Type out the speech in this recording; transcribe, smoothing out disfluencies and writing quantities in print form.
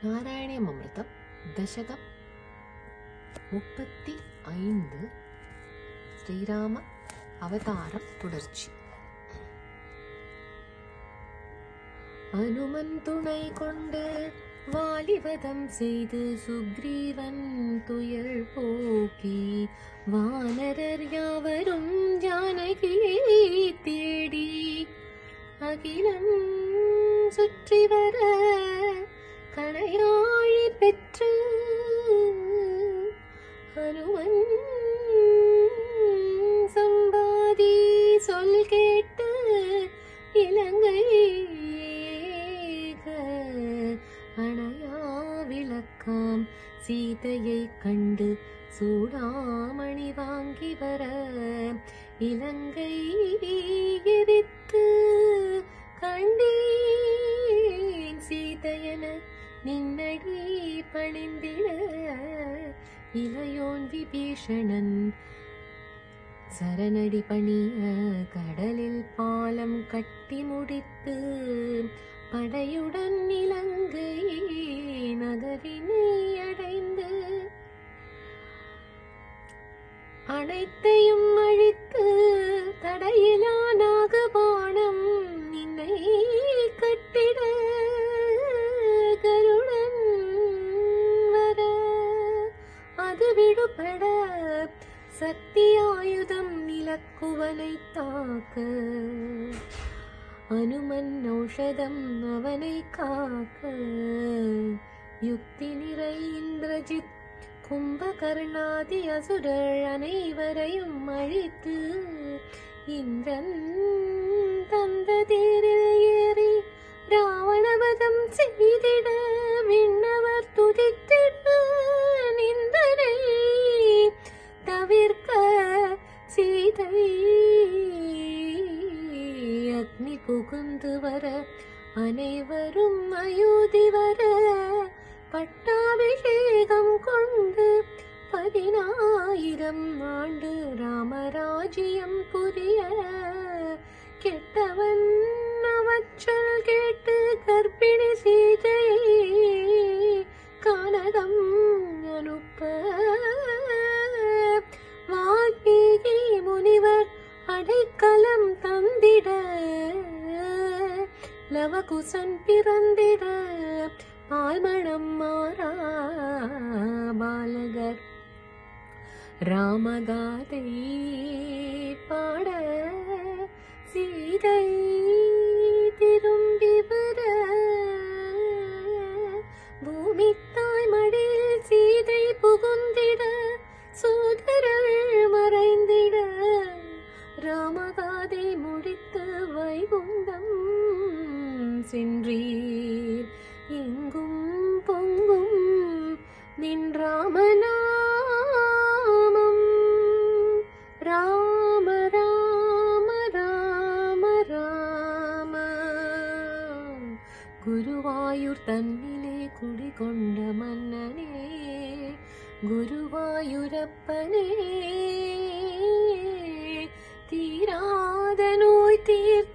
നാരായണീയമൃതം ദശകം 35 ശ്രീരാമ അവതാരം തുടർச்சி. அனுமன் துணை கொண்டு வாலிவதம் செய்து சுக்ரீவன் துயர் போக்கி வானரர் யாவரும் ஜானகியை தேடி அகிலம் சுற்றி வர கணையாழி பெற்று அனுமன் சம்பாதி சொல் கேட்டு இலங்கை அணையா விளக்காம் சீதையை கண்டு சூடாமணி வாங்கி வர இலங்கை எரித்து கண்டேன் சீதையன நின்னடி பணிந்திட இளையோன் விபீஷணன் சரணடி பணிய கடலில் பாலம் கட்டி முடித்து படையுடன் இலங்கை நகரினை அடைந்து அனைத்தையும் அழித்து தடையிலா நாகபாணம் நின்னை கட்டிட கருடன் வர அது விடுபட சக்தி ஆயுதம் நிலக்குவனை தாக்க அனுமன் ஔஷதம் அவனை காக்க யுக்தி நிறை இந்திரஜித் கும்பகர்ணாதி அசுரர் அனைவரையும் அழித்து இந்திரன் தந்த தேரில் ஏறி ராவணவதம் செய்திட விண்ணவர் துதித்திட நிந்தனை தவிர்க்க சீதை அக்னி புகுந்து வர அனைவரும் அயோத்தி வர பட்டாபிஷேகம் கொண்டு 16,000 ஆண்டு ராமராஜ்யம் புரிய கெட்டவன் அவற்றல் கேட்டு கர்ப்பிணி சீதையை கானகம் அனுப்ப வால்மீகி முனிவர் அடைக்கலம் தந்திட லவகுசன் பிறந்திட ஆழ்மணம் மாறா பாலகர் ராமகாதை பாட சீதை திரும்பி வர பூமி தாய் மடியில் சீதை புகுந்திட சோதரர் மறைந்திட ராமகாதை முடித்து வைகுந்தம் சென்றீர் எங்கும் பொங்கும் நின் ராமநாமம் ராம ராம ராம ராம. குருவாயூர் தன்னிலே குடிகொண்ட மன்னனே குருவாயூரப்பனே தீராத நோய் தீர்த்த